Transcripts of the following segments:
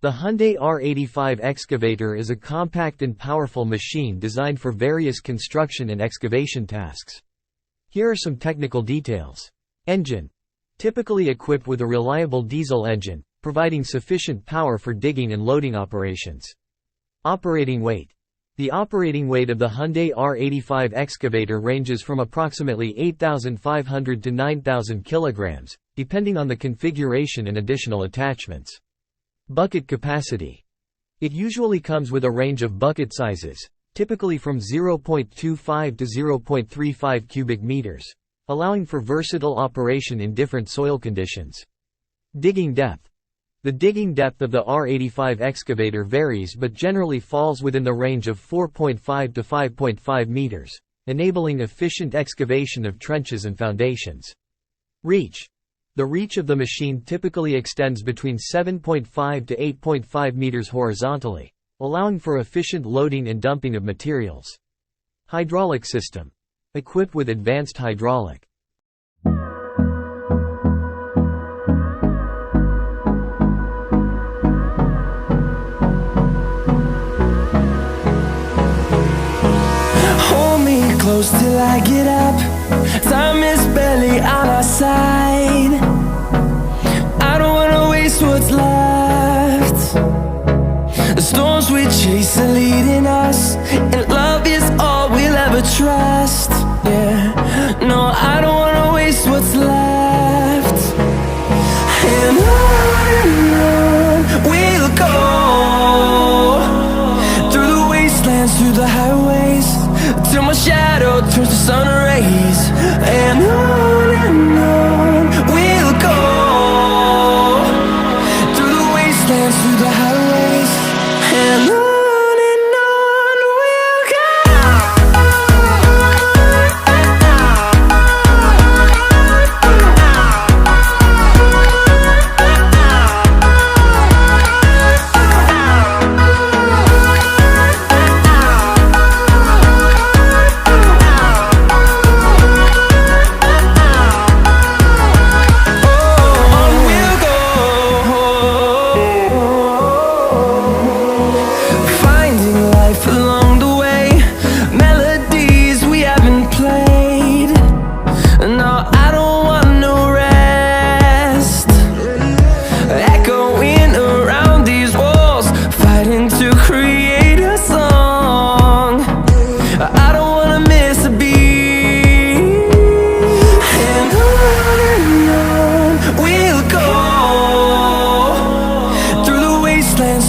The Hyundai R85 Excavator is a compact and powerful machine designed for various construction and excavation tasks. Here are some technical details. Engine. Typically equipped with a reliable diesel engine, providing sufficient power for digging and loading operations. Operating weight. The operating weight of the Hyundai R85 Excavator ranges from approximately 8,500 to 9,000 kilograms, depending on the configuration and additional attachments. Bucket capacity. It usually comes with a range of bucket sizes, typically from 0.25 to 0.35 cubic meters, allowing for versatile operation in different soil conditions. Digging depth. The digging depth of the R85 excavator varies but generally falls within the range of 4.5 to 5.5 meters, enabling efficient excavation of trenches and foundations. Reach. The reach of the machine typically extends between 7.5 to 8.5 meters horizontally, allowing for efficient loading and dumping of materials. Hydraulic system. Equipped with advanced hydraulic. Hold me close till I get up. Time is barely on our side. I don't wanna waste what's left. The storms we chase are leading us, and love is all we'll ever trust. Yeah, no, I don't wanna waste what's left. And on we'll go, through the wastelands, through the highways, till my shadow turns to sun rays. And on we'll go, through the wastelands, through the highways, and on we'll go.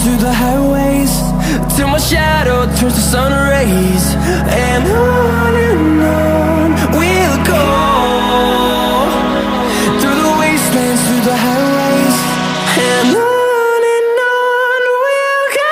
Through the highways, till my shadow turns to sun rays. And on we'll go, through the wastelands, through the highways, and on we'll go.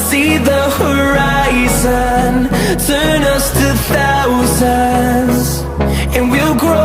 See the horizon turn us to thousands, and we'll grow